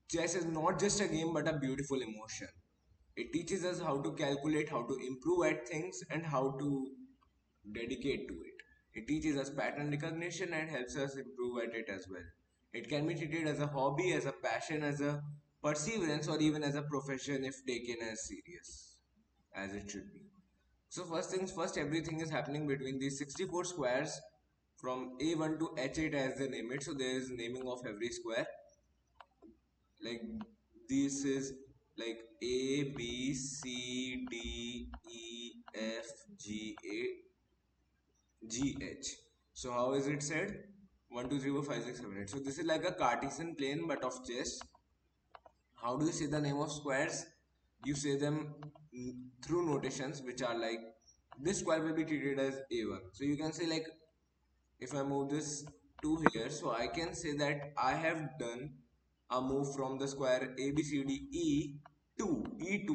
chess is not just a game but a beautiful emotion. It teaches us how to calculate, how to improve at things, and how to dedicate to it. It teaches us pattern recognition and helps us improve at it as well. It can be treated as a hobby, as a passion, as a perseverance, or even as a profession if taken as serious as it should be. So first things first, everything is happening between these 64 squares from A1 to H8 as they name it. So there is naming of every square. Like this is like A, B, C, D, E, F, G, G, H. So how is it said? 1, 2, 3, 4, 5, 6, 7, 8. So this is like a Cartesian plane but of chess. How do you say the name of squares? You say them through notations which are like this square will be treated as A1. So you can say like if I move this 2 here, so I can say that I have done a move from the square ABCDE to E2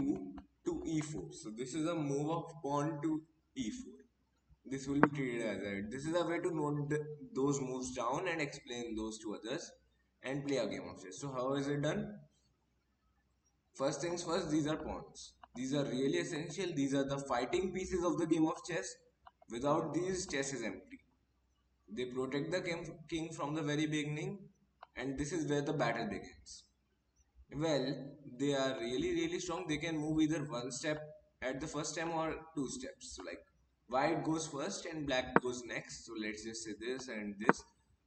to E4. So this is a move of pawn to E4. This will be treated as a. This is a way to note those moves down and explain those to others and play a game of chess. So how is it done? First things first, these are pawns. These are really essential. These are the fighting pieces of the game of chess. Without these, chess is empty. They protect the king from the very beginning, and this is where the battle begins. Well, they are really strong. They can move either one step at the first time or two steps. So, like white goes first and black goes next. So, let's just say this and this.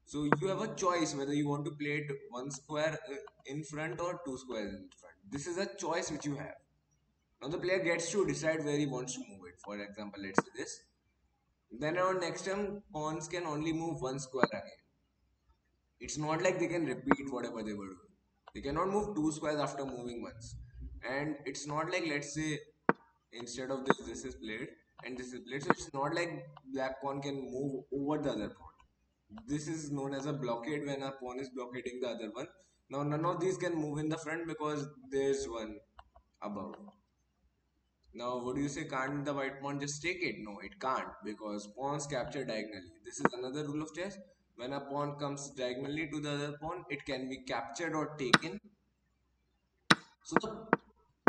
So, you have a choice whether you want to play it one square in front or two squares in front. This is a choice which you have. Now, the player gets to decide where he wants to move it. For example, let's say this. Then on next turn, pawns can only move one square again. It's not like they can repeat whatever they were doing. They cannot move two squares after moving once. And it's not like, let's say, instead of this, this is played and this is played. So it's not like black pawn can move over the other pawn. This is known as a blockade when a pawn is blockading the other one. Now, none of these can move in the front because there's one above. Now, would you say can't the white pawn just take it? No, it can't because pawns capture diagonally. This is another rule of chess. When a pawn comes diagonally to the other pawn, it can be captured or taken. So the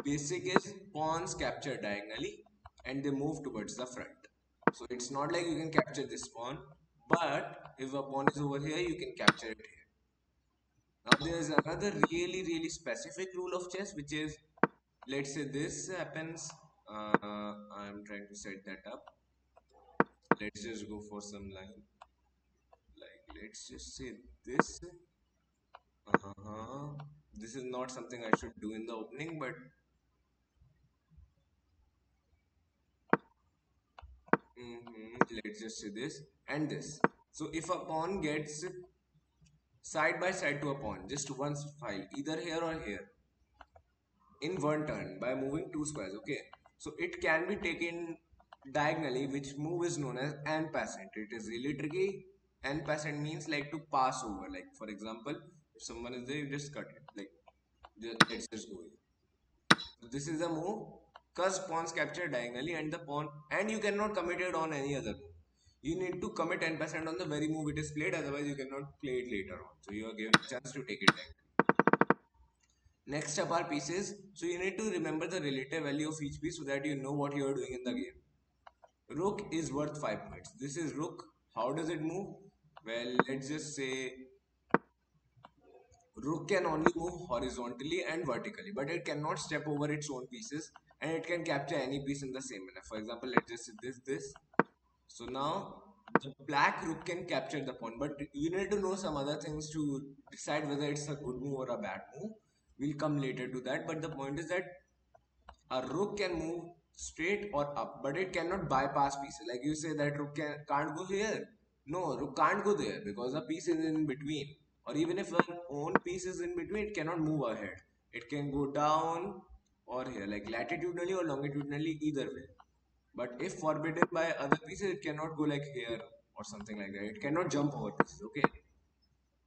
basic is pawns capture diagonally and they move towards the front. So it's not like you can capture this pawn, but if a pawn is over here, you can capture it here. Now there's another really specific rule of chess, which is let's say this happens. I'm trying to set that up. Let's just go for some line. Like let's just say this. This is not something I should do in the opening, but let's just say this and this. So if a pawn gets side by side to a pawn, just one file, either here or here, in one turn by moving two squares, okay? So it can be taken diagonally, which move is known as en passant. It is really tricky. En passant means like to pass over. Like for example, if someone is there, you just cut it. Like let's just go here. So this is a move because pawns capture diagonally and the pawn and you cannot commit it on any other move. You need to commit 10% on the very move it is played, otherwise you cannot play it later on. So you are given a chance to take it back. Next up are pieces. So you need to remember the relative value of each piece so that you know what you are doing in the game. Rook is worth 5 points. This is rook. How does it move? Well, let's just say rook can only move horizontally and vertically, but it cannot step over its own pieces and it can capture any piece in the same manner. For example, let's just say this. So now the black rook can capture the pawn, but you need to know some other things to decide whether it's a good move or a bad move. We'll come later to that, but the point is that a rook can move straight or up, but it cannot bypass pieces. Like you say that rook can't go here. No, rook can't go there because the piece is in between. Or even if an own piece is in between, it cannot move ahead. It can go down or here, like latitudinally or longitudinally, either way. But if forbidden by other pieces, it cannot go like here or something like that. It cannot jump over pieces. Okay,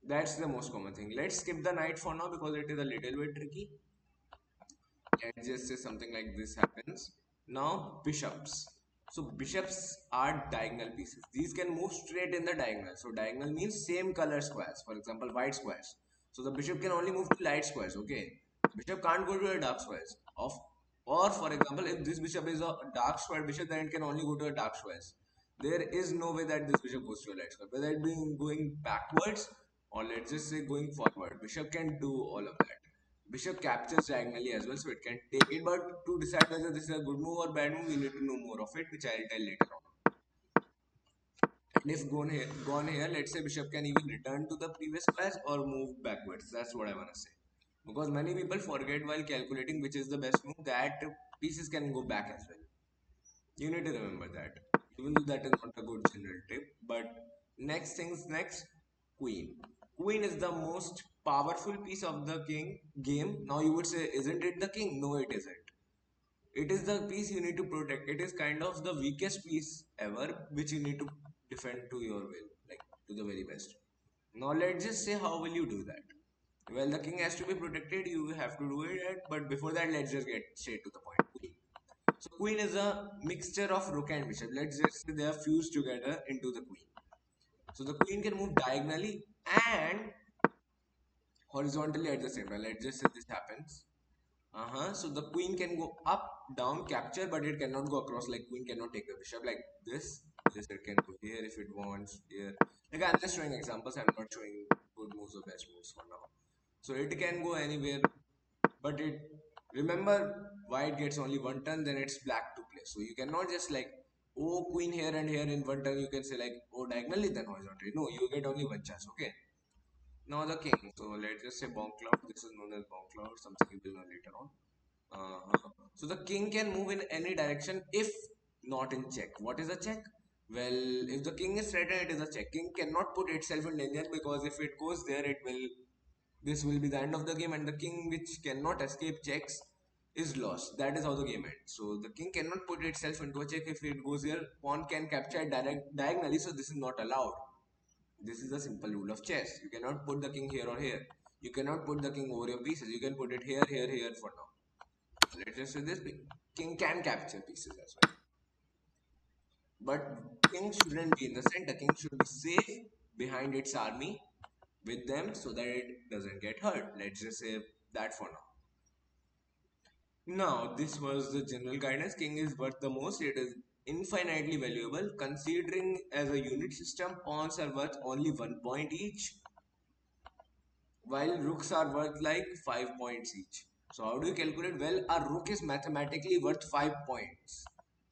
that's the most common thing. Let's skip the knight for now because it is a little bit tricky. Let's just say something like this happens. Now bishops. So bishops are diagonal pieces. These can move straight in the diagonal. So diagonal means same color squares. For example, white squares. So the bishop can only move to light squares, okay? Bishop can't go to a dark squares. Of or for example, if this bishop is a dark square bishop, then it can only go to a dark squares. There is no way that this bishop goes to a light square. Whether it being going backwards or let's just say going forward, bishop can do all of that. Bishop captures diagonally as well, so it can take it. But to decide whether this is a good move or bad move, you need to know more of it, which I'll tell later on. And if gone here, let's say bishop can even return to the previous class or move backwards. That's what I want to say. Because many people forget while calculating which is the best move that pieces can go back as well. You need to remember that. Even though that is not a good general tip. But next things next, queen. Queen is the most powerful piece of the king game. Now you would say, isn't it the king? No, it isn't. It is the piece you need to protect. It is kind of the weakest piece ever, which you need to defend to your will, like to the very best. Now let's just say how will you do that? Well, the king has to be protected. You have to do it, but before that, let's just get straight to the point. Queen. So queen is a mixture of rook and bishop. Let's just say they are fused together into the queen. So the queen can move diagonally and horizontally at the same time. Let's just say this happens. So the queen can go up, down, capture, but it cannot go across. Like queen cannot take the bishop like this. This it can go here if it wants. Here, like I'm just showing examples. I'm not showing good moves or best moves for now. So it can go anywhere, but it remember white gets only one turn. Then it's black to play. So you cannot just like oh queen here and here in one turn. You can say like oh diagonally then horizontally. No, you get only one chance. Okay. Now the king. So let's just say bomb cloud. This is known as bomb cloud. Something you will know later on. So the king can move in any direction if not in check. What is a check? Well, if the king is threatened, it is a check. King cannot put itself in danger because if it goes there, it will. This will be the end of the game, and the king which cannot escape checks is lost. That is how the game ends. So the king cannot put itself into a check. If it goes here, pawn can capture it diagonally. So this is not allowed. This is a simple rule of chess. You cannot put the king here or here. You cannot put the king over your pieces. You can put it here, here, here for now. Let's just say this king can capture pieces as well. But king shouldn't be in the center. King should be safe behind its army with them so that it doesn't get hurt. Let's just say that for now. Now, this was the general guidance. King is worth the most. It is infinitely valuable. Considering as a unit system, pawns are worth only 1 point each, while rooks are worth like 5 points each. So how do you calculate? Well, a rook is mathematically worth 5 points.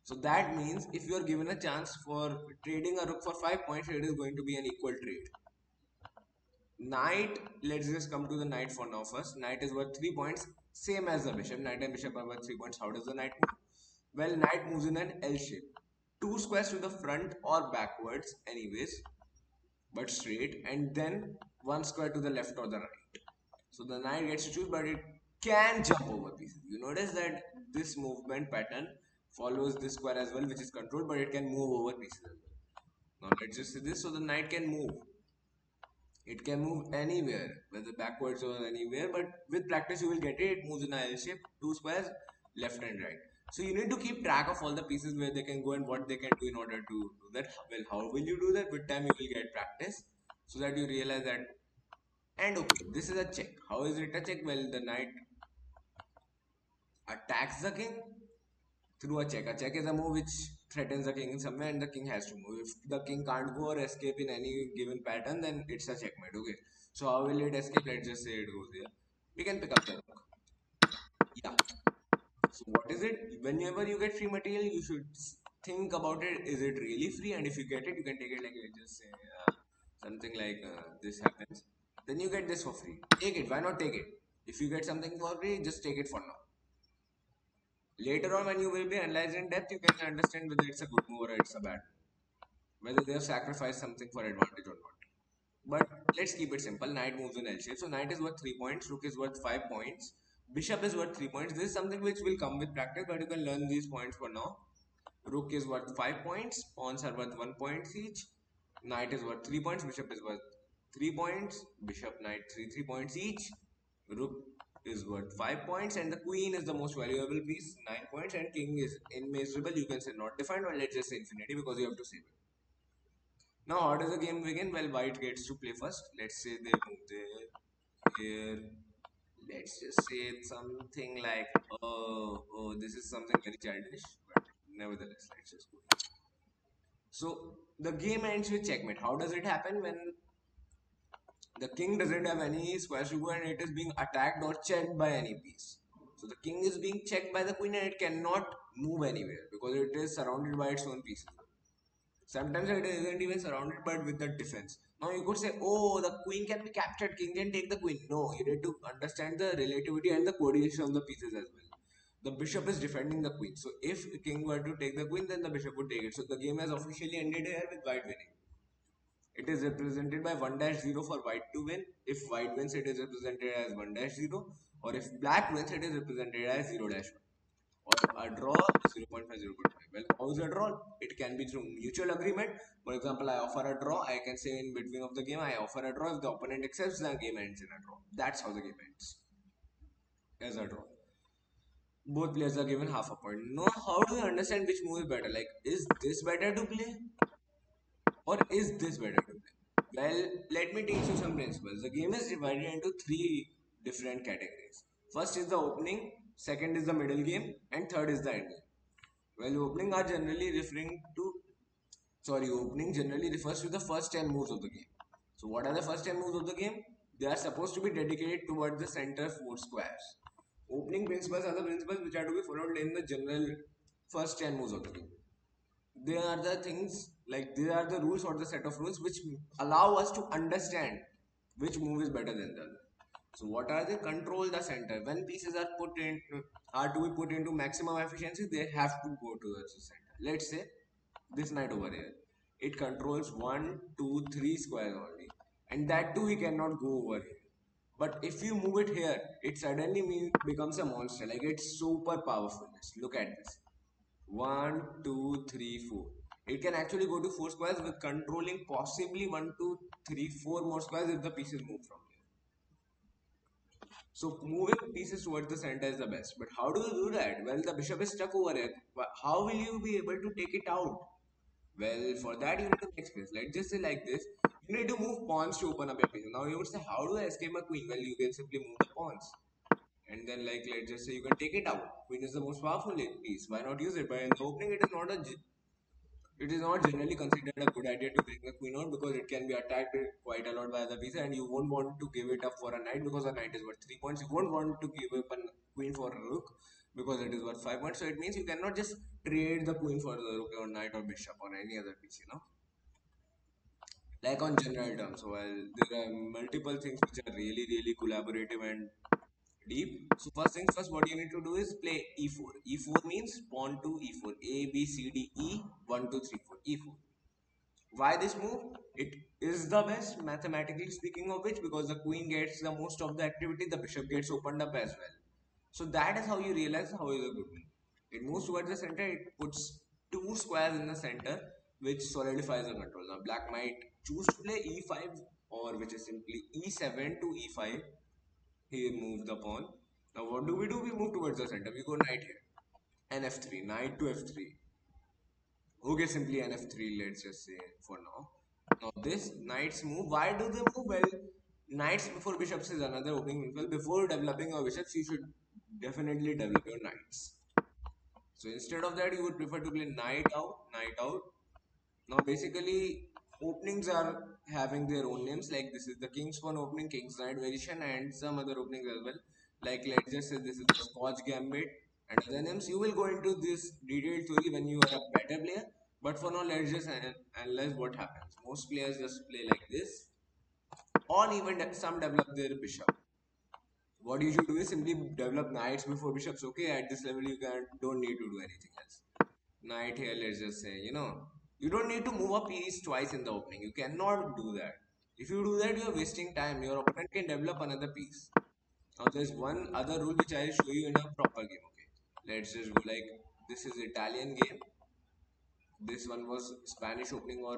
So that means if you are given a chance for trading a rook for 5 points, it is going to be an equal trade. Knight, let's just come to the knight for now first. Knight is worth 3 points, same as the bishop. Knight and bishop are worth 3 points. How does the knight move? Well, knight moves in an L shape. Two squares to the front or backwards, anyways, but straight, and then one square to the left or the right. So the knight gets to choose, but it can jump over pieces. You notice that this movement pattern follows this square as well, which is controlled, but it can move over pieces as well. Now let's just see this. So the knight can move. It can move anywhere, whether backwards or anywhere, but with practice you will get it. It moves in a L shape, two squares, left and right. So you need to keep track of all the pieces where they can go and what they can do in order to do that. Well, how will you do that? With time you will get practice so that you realize that. And okay, this is a check. How is it a check? Well, the knight attacks the king through a check. A check is a move which threatens the king in some way and the king has to move. If the king can't go or escape in any given pattern, then it's a checkmate. Okay. So how will it escape? Let's just say it goes here. We can pick up the rook. Yeah. So what is it? Whenever you get free material, you should think about it. Is it really free? And if you get it, you can take it like let's just say something like this happens. Then you get this for free. Take it. Why not take it? If you get something for free, just take it for now. Later on, when you will be analyzed in depth, you can understand whether it's a good move or it's a bad move. Whether they have sacrificed something for advantage or not. But let's keep it simple. Knight moves in L shape. So knight is worth 3 points, rook is worth 5 points, bishop is worth 3 points. This is something which will come with practice, but you can learn these points for now. Rook is worth 5 points, pawns are worth 1 point each, knight is worth 3 points, bishop is worth 3 points, bishop, knight, 3 points each, rook is worth 5 points, and the queen is the most valuable piece, 9 points, and king is immeasurable. You can say not defined, or let's just say infinity because you have to save it. Now, how does the game begin? Well, white gets to play first. Let's say they move there. Here, let's just say it's something like, oh, this is something very childish, but nevertheless, let's just go. So the game ends with checkmate. How does it happen? When the king doesn't have any squares to go and it is being attacked or checked by any piece. So the king is being checked by the queen and it cannot move anywhere because it is surrounded by its own pieces. Sometimes it isn't even surrounded but with the defense. Now you could say, oh, the queen can be captured, king can take the queen. No, you need to understand the relativity and the coordination of the pieces as well. The bishop is defending the queen. So if the king were to take the queen, then the bishop would take it. So the game has officially ended here with white winning. It is represented by 1 dash 0 for white to win. If white wins, it is represented as 1 dash 0. Or if black wins, it is represented as 0 dash 1. Or a draw 0.5, 0.5. Well, how is a draw? It can be through mutual agreement. For example, I offer a draw. I can say in between of the game, I offer a draw. If the opponent accepts, the game ends in a draw. That's how the game ends. As a draw. Both players are given half a point. No, how do you understand which move is better? Like, is this better to play? Or is this better to play? Well, let me teach you some principles. The game is divided into three different categories. First is the opening, second is the middle game, and third is the end game. Well, opening generally refers to the first 10 moves of the game. So, what are the first 10 moves of the game? They are supposed to be dedicated towards the center four squares. Opening principles are the principles which are to be followed in the general first 10 moves of the game. They are the things, like they are the rules or the set of rules which allow us to understand which move is better than the other. So what are they? Control the center. When pieces are to be put into maximum efficiency, they have to go to the center. Let's say this knight over here, it controls 1 2 3 squares only, and that too we cannot go over here. But if you move it here, it suddenly becomes a monster. Like it's super powerful. Look at this. 1 2 3 4. It can actually go to 4 squares with controlling possibly 1 2 3 4 more squares if the pieces move from here. So moving pieces towards the center is the best. But how do you do that? Well, the bishop is stuck over here. How will you be able to take it out? Well, for that you need to make space. Let's just say like this. You need to move pawns to open up your piece. Now you would say, how do I escape a queen? Well, you can simply move the pawns. And then like let's just say you can take it out. Queen is the most powerful piece. Why not use it? But in the opening, it is not generally considered a good idea to bring a queen out because it can be attacked quite a lot by other pieces and you won't want to give it up for a knight because a knight is worth 3 points. You won't want to give up a queen for a rook because it is worth 5 points. So it means you cannot just trade the queen for the rook or knight or bishop or any other piece. Like on general terms. While there are multiple things which are really, really collaborative and deep. So first things first, what you need to do is play e4. E4 means pawn to e4. A, B, C, D, E, 1, 2, 3, 4. E4. Why this move? It is the best mathematically speaking of which because the queen gets the most of the activity, the bishop gets opened up as well. So that is how you realize how is a good move. It moves towards the center, it puts two squares in the center which solidifies the control. Now black might choose to play e5 or which is simply e7 to e5. He moves the pawn. Now what do? We move towards the center. We go knight here. And f3, knight to f3. Okay, simply an f3, let's just say for now. Now this knight's move, why do they move? Well, knights before bishops is another opening move. Well, before developing your bishops, you should definitely develop your knights. So instead of that, you would prefer to play knight out, knight out. Now basically, openings are having their own names. Like this is the king's pawn opening, king's knight variation, and some other openings as well. Like let's just say this is the Scotch gambit and other names. You will go into this detailed theory when you are a better player. But for now, let's just analyze what happens. Most players just play like this, or even some develop their bishop. What you should do is simply develop knights before bishops. Okay, at this level you don't need to do anything else. Knight here, let's just say, you don't need to move a piece twice in the opening. You cannot do that. If you do that, you're wasting time. Your opponent can develop another piece. Now there's one other rule which I'll show you in a proper game. Okay, let's just go like this is Italian game. This one was Spanish opening or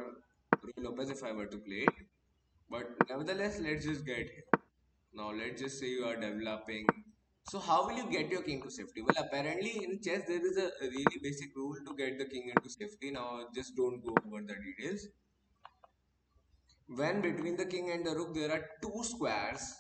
Rui Lopez if I were to play it. But nevertheless, let's just get here. Now let's just say you are developing. So how will you get your king to safety? Well, apparently in chess there is a really basic rule to get the king into safety. Now just don't go over the details. When between the king and the rook there are two squares,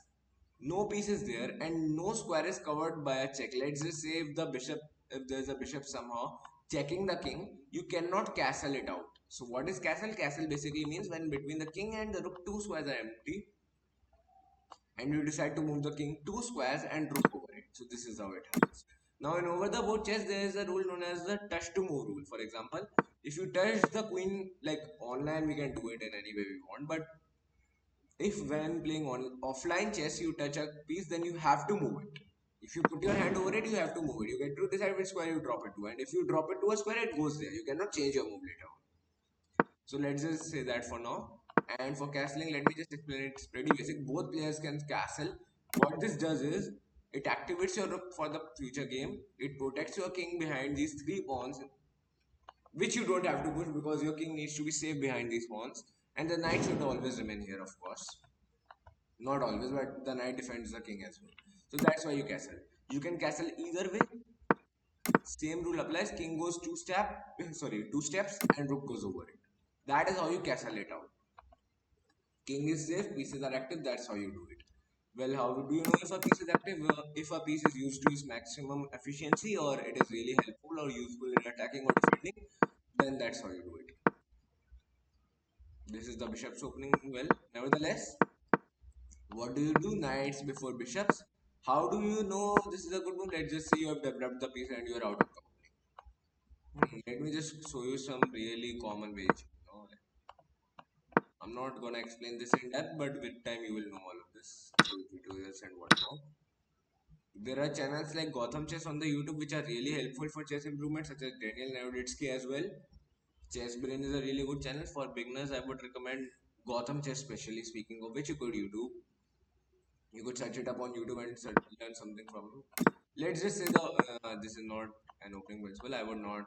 No piece is there and no square is covered by a check. Let's just say if the bishop, if there's a bishop somehow checking the king, you cannot castle it out. So what is castle? Castle basically means when between the king and the rook two squares are empty and you decide to move the king two squares and rook over it. So this is how it happens. Now in over the board chess there is a rule known as the touch to move rule. For example, if you touch the queen, like online we can do it in any way we want, but if when playing on offline chess you touch a piece, then you have to move it. If you put your hand over it, you have to move it. You get to decide which square you drop it to, and if you drop it to a square, it goes there. You cannot change your move later on. So let's just say that for now. And for castling, let me just explain it. It's pretty basic. Both players can castle. What this does is it activates your rook for the future game. It protects your king behind these three pawns, which you don't have to push because your king needs to be safe behind these pawns. And the knight should always remain here, of course. Not always, but the knight defends the king as well. So that's why you castle. You can castle either way. Same rule applies. King goes two steps, and rook goes over it. That is how you castle it out. King is safe, pieces are active. That's how you do it. Well, how do you know if a piece is active? If a piece is used to its maximum efficiency, or it is really helpful or useful in attacking or defending, then that's how you do it. This is the bishop's opening. Well, nevertheless, what do you do? Knights before bishops. How do you know this is a good move? Let's just say you have developed the piece and you are out of the opening. Let me just show you some really common ways. I'm not gonna explain this in depth, but with time you will know all of this through tutorials and whatnot. There are channels like Gotham Chess on the YouTube which are really helpful for chess improvement, such as Daniel Naroditsky as well. Chess Brain is a really good channel for beginners. I would recommend Gotham Chess, especially speaking of which you could YouTube. You could search it up on YouTube and learn something from it. Let's just say this is not an opening principle. I would not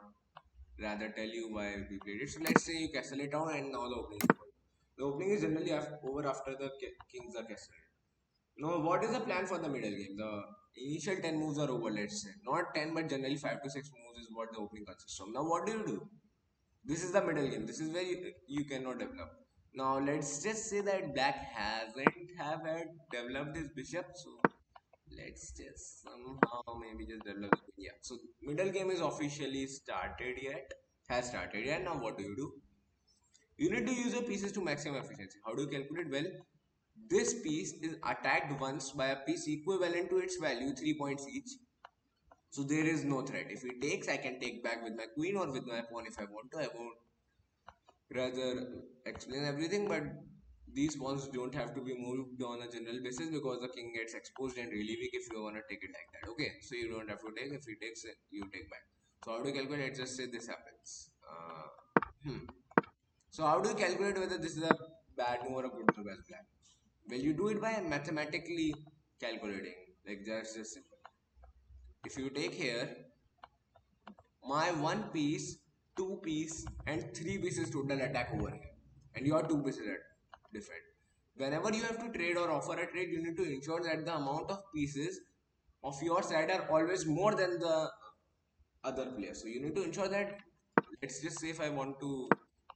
rather tell you why we played it. So let's say you castle it out and now the opening is over. The opening is generally over after the kings are castled. Now, what is the plan for the middle game? The initial 10 moves are over, let's say. Not 10, but generally 5 to 6 moves is what the opening consists of. Now, what do you do? This is the middle game. This is where you cannot develop. Now, let's just say that black hasn't have had developed his bishop, so let's just somehow maybe just develop the queen. Yeah. So middle game is officially started yet. Has started yet. Now what do? You need to use your pieces to maximum efficiency. How do you calculate? Well, this piece is attacked once by a piece equivalent to its value, 3 points each. So there is no threat. If he takes, I can take back with my queen or with my pawn if I want to. I won't rather explain everything, but these pawns don't have to be moved on a general basis because the king gets exposed and really weak if you want to take it like that. Okay, so you don't have to take. If he takes it, you take back. So how do you calculate? Let's just say this happens. So how do you calculate whether this is a bad move or a good move as black? Well, you do it by mathematically calculating. Like that's just simple. If you take here my one piece, two piece, and three pieces total attack over here, and your two pieces at defend. Whenever you have to trade or offer a trade, you need to ensure that the amount of pieces of your side are always more than the other player. So you need to ensure that, let's just say if I want to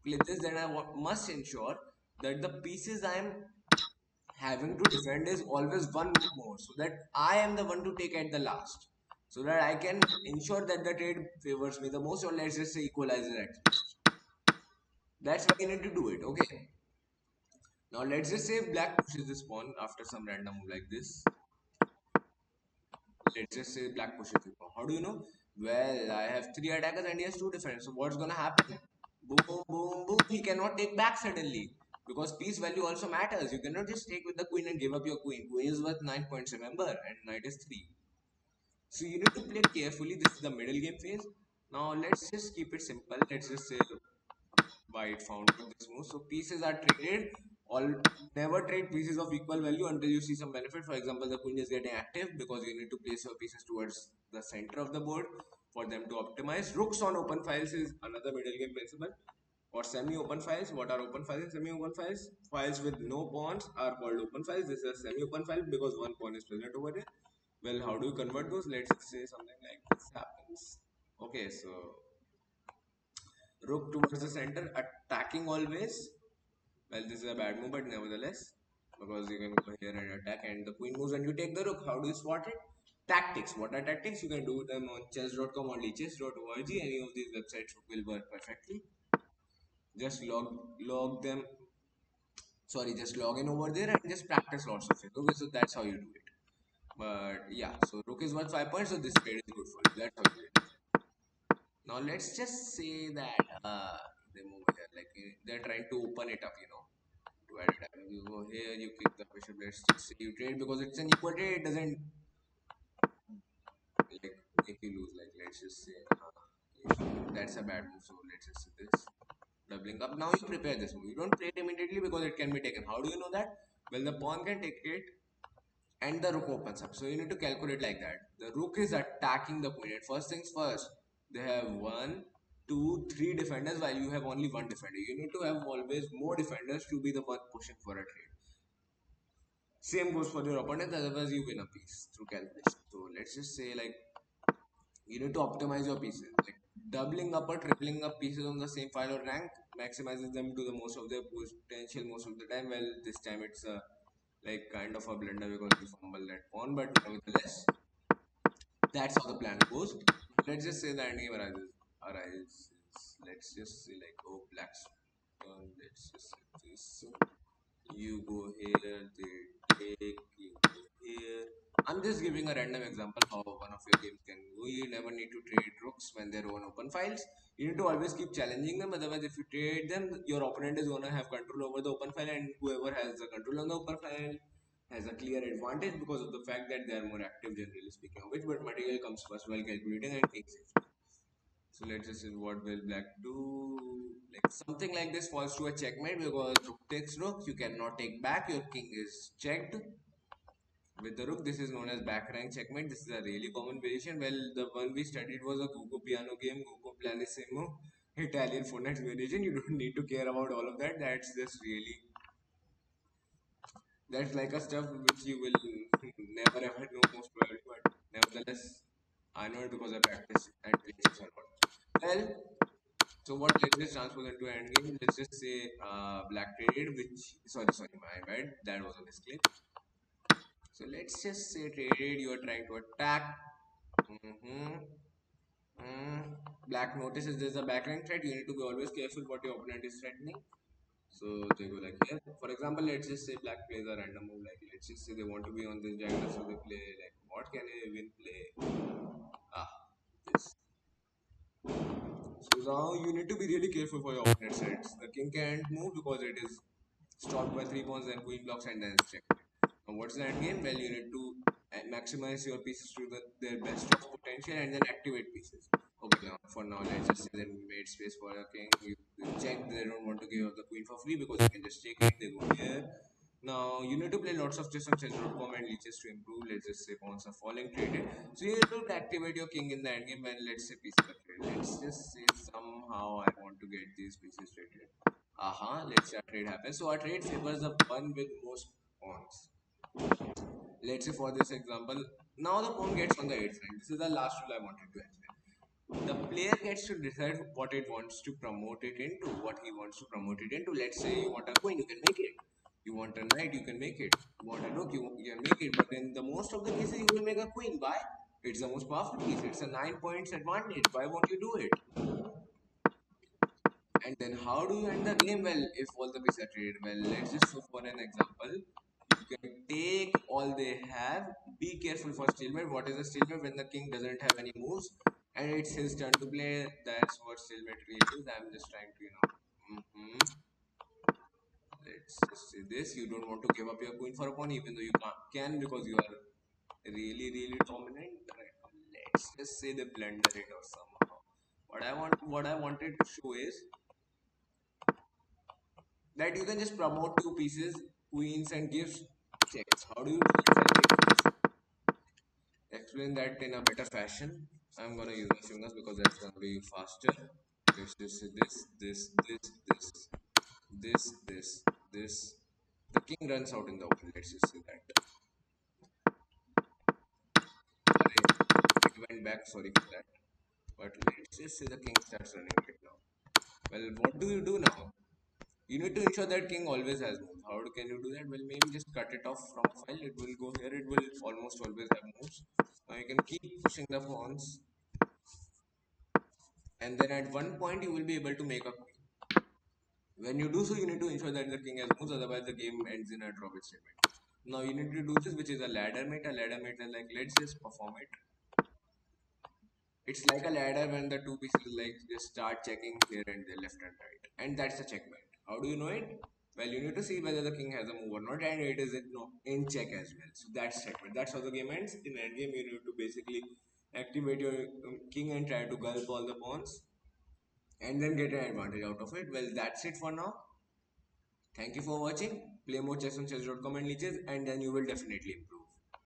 play this, then I must ensure that the pieces I am having to defend is always one more, so that I am the one to take at the last, so that I can ensure that the trade favors me the most, or let's just say equalizes at least. That's why you need to do it. Okay. Now let's just say if black pushes this pawn after some random move like this. Let's just say black pushes this pawn. How do you know? Well, I have three attackers and he has two defenders. So what's gonna happen? Boom, boom, boom. He cannot take back suddenly. Because piece value also matters. You cannot just take with the queen and give up your queen. Queen is worth 9 points, remember, and knight is 3. So you need to play carefully. This is the middle game phase. Now let's just keep it simple. Let's just say white found out this move. So pieces are traded. All never trade pieces of equal value until you see some benefit. For example, the queen is getting active because you need to place your pieces towards the center of the board for them to optimize. Rooks on open files is another middle game principle. Or semi-open files. What are open files and semi-open files? Files with no pawns are called open files. This is a semi-open file because one pawn is present over here. Well, how do you convert those? Let's say something like this happens. Okay, so rook towards the center, attacking always. Well, this is a bad move, but nevertheless. because you can go here and attack, and the queen moves and you take the rook. How do you spot it? Tactics. What are tactics? You can do them on chess.com or chess.org. Any of these websites will work perfectly. Just log them. Sorry, just log in over there and just practice lots of it. Okay, so that's how you do it. But yeah, so rook is worth 5 points, so this trade is good for you. That's how you do it. Now let's just say that they move here, like they're trying to open it up, to add it up. You go here, you kick the bishop. Let's just say you trade because it's an equal trade. It doesn't like make you lose. Like let's just say that's a bad move. So let's just say this doubling up. Now you prepare this move. You don't play it immediately because it can be taken. How do you know that? Well, the pawn can take it and the rook opens up. So you need to calculate like that. The rook is attacking the queen. And first things first, they have one, two, three defenders while you have only one defender. You need to have always more defenders to be the one pushing for a trade. Same goes for your opponent, otherwise you win a piece through calculation. So let's just say like you need to optimize your pieces. Like doubling up or tripling up pieces on the same file or rank maximizes them to the most of their potential most of the time. Well, this time it's like kind of a blunder because you fumble that pawn, but nevertheless, that's how the plan goes. Let's just say the endgame arises. Let's just say like oh black's turn. Let's just say this. You go here, they take, you go here. I'm just giving a random example how one of your games can go. You never need to trade rooks when they're on open files. You need to always keep challenging them. Otherwise, if you trade them, your opponent is gonna have control over the open file, and whoever has the control on the open file has a clear advantage because of the fact that they are more active, generally speaking. Of which, but material comes first while calculating and takes it. So let's just see what will black do. Like something like this falls to a checkmate because rook takes rook. You cannot take back. Your king is checked. With the rook, this is known as back rank checkmate. This is a really common variation. Well, the one we studied was a Gugu piano game, Gugu pianissimo, Italian four nights variation. You don't need to care about all of that. That's like a stuff which you will never ever know most probably. But nevertheless, I know it because I practice and play chess a lot. Well, so what let's just transpose into endgame. Let's just say black traded, which sorry, my bad. That was a misclick. So let's just say traded. You are trying to attack. Mm-hmm. Mm. Black notices there's a backline threat. You need to be always careful what your opponent is threatening. So they go like here. For example, let's just say black plays a random move. Like let's just say they want to be on this diagonal, so they play like what can a win play? Ah, this. So now you need to be really careful for your opponent's sets. The king can't move because it is stopped by 3 pawns, then queen blocks, and then it's checked. Now what's the end game? Well, you need to maximize your pieces to their best of potential and then activate pieces. Okay, now for now, let's just say they made space for a king. You check they don't want to give up the queen for free because you can just take it. They go here. Now you need to play lots of chess on chess.com and leeches to improve. Let's just say pawns are falling traded. So you need to activate your king in the endgame when let's say pieces are traded. Let's just say somehow I want to get these pieces traded. Let's say a trade happens. So our trade favors the one with most pawns. Let's say for this example, now the pawn gets on the 8th rank. This is the last rule I wanted to explain. The player gets to decide what it wants to promote it into, what he wants to promote it into. Let's say you want a queen, you can make it. You want a knight, you can make it. You want a rook, you can make it. But in the most of the cases, you will make a queen. Why? It's the most powerful piece. It's a 9 points advantage. Why won't you do it? And then how do you end the game? Well, if all the pieces are traded, well, let's just show for an example. You can take all they have. Be careful for stalemate. What is a stalemate? When the king doesn't have any moves and it's his turn to play. That's what stalemate really is. I'm just trying to, let's just say this. You don't want to give up your queen for a pawn, even though you can because you are really dominant. Right now, let's just say they blunder it or somehow. What I wanted to show is that you can just promote two pieces, queens and gives checks. How do you do it? Well, explain that in a better fashion. I'm gonna use my fingers because that's gonna be faster. Let's just say this. The king runs out in the open. Let's just say that. Array, it went back. Sorry for that. But let's just say the king starts running right now. Well, what do you do now? You need to ensure that king always has moves. How can you do that? Well, maybe just cut it off from a file. It will go here. It will almost always have moves. Now you can keep pushing the pawns, and then at one point you will be able to make a queen. When you do so, you need to ensure that the king has moves. Otherwise, the game ends in a draw with statement. Now you need to do this, which is a ladder mate. A ladder mate is like, let's just perform it. It's like a ladder when the two pieces like just start checking here and there, left and right, and that's a checkmate. How do you know it? Well, you need to see whether the king has a move or not, and it is in check as well. So that's checkmate. That's how the game ends. In endgame, you need to basically activate your king and try to gulp all the pawns, and then get an advantage out of it. Well, that's it for now. Thank you for watching. Play more chess on chess.com and leeches, and then you will definitely improve.